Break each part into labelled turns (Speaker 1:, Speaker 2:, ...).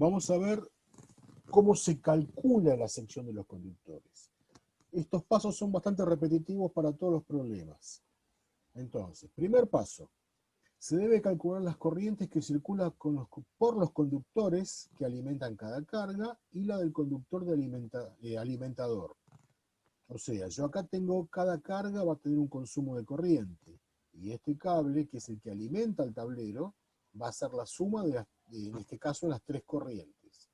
Speaker 1: vamos a ver cómo se calcula la sección de los conductores. Estos pasos son bastante repetitivos para todos los problemas. Entonces, primer paso, se debe calcular las corrientes que circulan por los conductores que alimentan cada carga y la del conductor alimentador. O sea, yo acá tengo, cada carga va a tener un consumo de corriente, y este cable, que es el que alimenta el tablero, va a ser la suma en este caso, de las tres corrientes.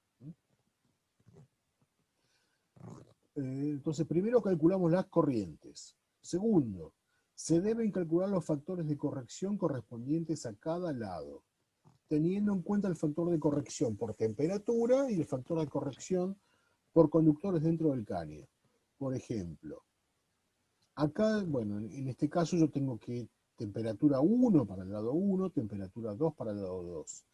Speaker 1: Entonces, primero calculamos las corrientes. Segundo, se deben calcular los factores de corrección correspondientes a cada lado, teniendo en cuenta el factor de corrección por temperatura y el factor de corrección por conductores dentro del caño. Por ejemplo, acá, bueno, en este caso yo tengo que temperatura 1 para el lado 1, temperatura 2 para el lado 2.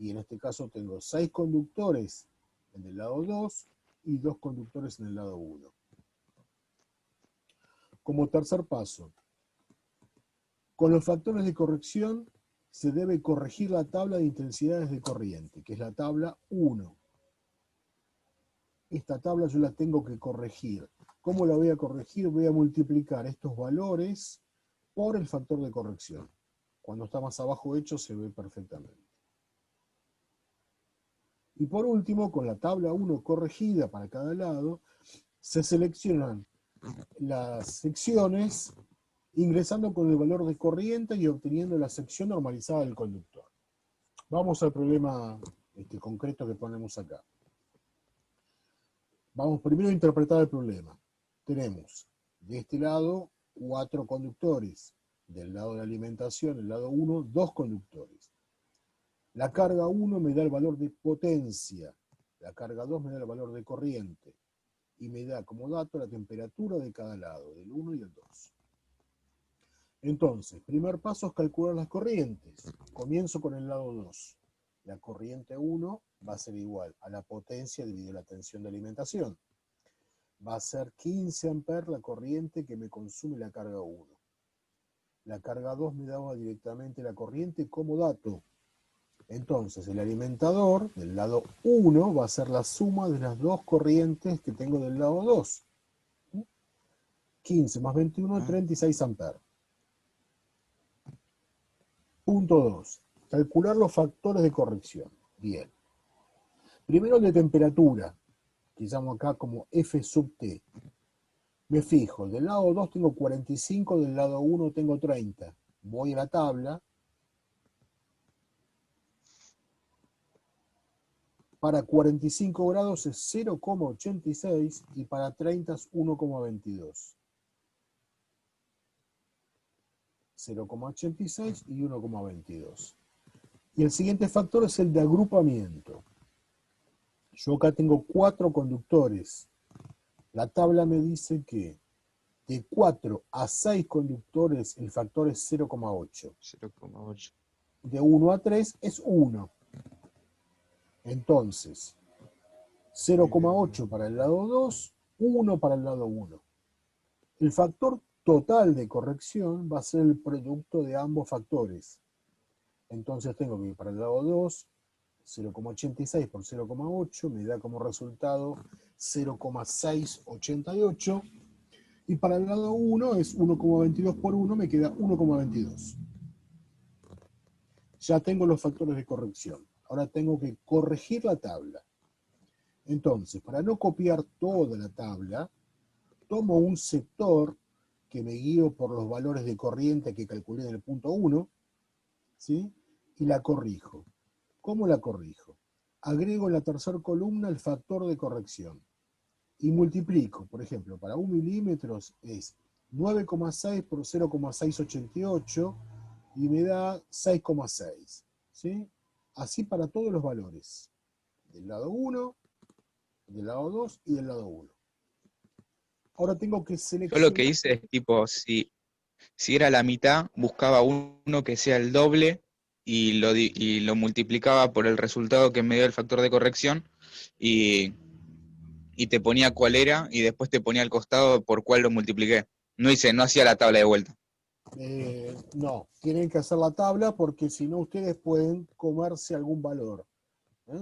Speaker 1: Y en este caso tengo 6 conductores en el lado 2 y 2 conductores en el lado 1. Como tercer paso, con los factores de corrección se debe corregir la tabla de intensidades de corriente, que es la tabla 1. Esta tabla yo la tengo que corregir. ¿Cómo la voy a corregir? Voy a multiplicar estos valores por el factor de corrección. Cuando está más abajo hecho se ve perfectamente. Y por último, con la tabla 1 corregida para cada lado, se seleccionan las secciones ingresando con el valor de corriente y obteniendo la sección normalizada del conductor. Vamos al problema concreto que ponemos acá. Vamos primero a interpretar el problema. Tenemos de este lado 4 conductores, del lado de la alimentación, el lado 1, 2 conductores. La carga 1 me da el valor de potencia, la carga 2 me da el valor de corriente, y me da como dato la temperatura de cada lado, del 1 y el 2. Entonces, primer paso es calcular las corrientes. Comienzo con el lado 2. La corriente 1 va a ser igual a la potencia dividido la tensión de alimentación. Va a ser 15 amperes la corriente que me consume la carga 1. La carga 2 me daba directamente la corriente como dato. Entonces, el alimentador del lado 1 va a ser la suma de las dos corrientes que tengo del lado 2. 15 más 21, 36 amperes. Punto 2. Calcular los factores de corrección. Bien. Primero el de temperatura, que llamo acá como F sub T. Me fijo, del lado 2 tengo 45, del lado 1 tengo 30. Voy a la tabla. Para 45 grados es 0,86 y para 30 es 1,22. 0,86 y 1,22. Y el siguiente factor es el de agrupamiento. Yo acá tengo 4 conductores. La tabla me dice que de 4 a 6 conductores el factor es 0,8.
Speaker 2: 0,8.
Speaker 1: De 1 a 3 es 1. Entonces, 0,8 para el lado 2, 1 para el lado 1. El factor total de corrección va a ser el producto de ambos factores. Entonces tengo que para el lado 2, 0,86 por 0,8 me da como resultado 0,688. Y para el lado 1 es 1,22 por 1, me queda 1,22. Ya tengo los factores de corrección. Ahora tengo que corregir la tabla. Entonces, para no copiar toda la tabla, tomo un sector que me guío por los valores de corriente que calculé en el punto 1, ¿sí? Y la corrijo. ¿Cómo la corrijo? Agrego en la tercera columna el factor de corrección y multiplico. Por ejemplo, para 1 milímetros es 9,6 por 0,688 y me da 6,6. ¿Sí? Así para todos los valores. Del lado 1, del lado 2 y del lado 1. Ahora tengo que
Speaker 2: Yo
Speaker 1: seleccionar.
Speaker 2: lo que hice es tipo, si era la mitad, buscaba uno que sea el doble y lo multiplicaba por el resultado que me dio el factor de corrección y te ponía cuál era y después te ponía al costado por cuál lo multipliqué. No hacía la tabla de vuelta.
Speaker 1: No, tienen que hacer la tabla porque si no ustedes pueden comerse algún valor.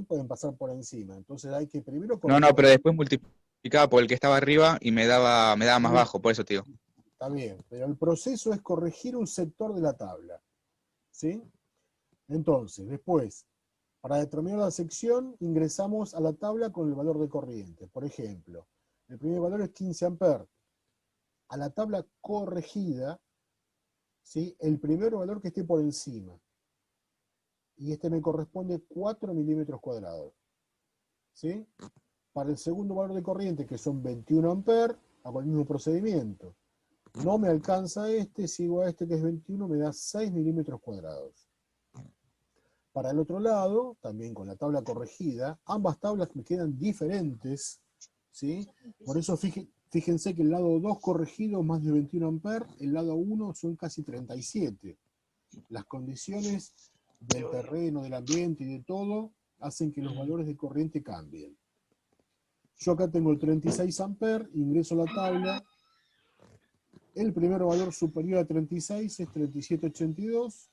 Speaker 1: Pueden pasar por encima. Entonces hay que primero
Speaker 2: No,
Speaker 1: corregir
Speaker 2: no,
Speaker 1: la
Speaker 2: pero
Speaker 1: tabla.
Speaker 2: después multiplicaba por el que estaba arriba y me daba más bajo, por eso, tío.
Speaker 1: Está bien, pero el proceso es corregir un sector de la tabla. ¿Sí? Entonces, después, para determinar la sección, ingresamos a la tabla con el valor de corriente. Por ejemplo, el primer valor es 15 amperes. A la tabla corregida, ¿sí? El primer valor que esté por encima. Y este me corresponde 4 milímetros cuadrados. ¿Sí? Para el segundo valor de corriente, que son 21 amperes, hago el mismo procedimiento. No me alcanza este, sigo a este que es 21, me da 6 milímetros cuadrados. Para el otro lado, también con la tabla corregida, ambas tablas me quedan diferentes, ¿sí? Por eso fíjense que el lado 2 corregido más de 21 amperes, el lado 1 son casi 37. Las condiciones del terreno, del ambiente y de todo hacen que los valores de corriente cambien. Yo acá tengo el 36 amperes, ingreso a la tabla. El primer valor superior a 36 es 37,82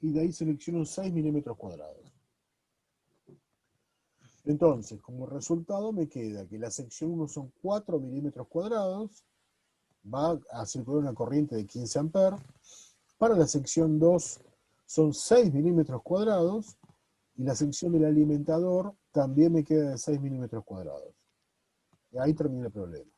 Speaker 1: y de ahí selecciono 6 milímetros cuadrados. Entonces, como resultado me queda que la sección 1 son 4 milímetros cuadrados, va a circular una corriente de 15 amperes. Para la sección 2 son 6 milímetros cuadrados y la sección del alimentador también me queda de 6 milímetros cuadrados. Y ahí termina el problema.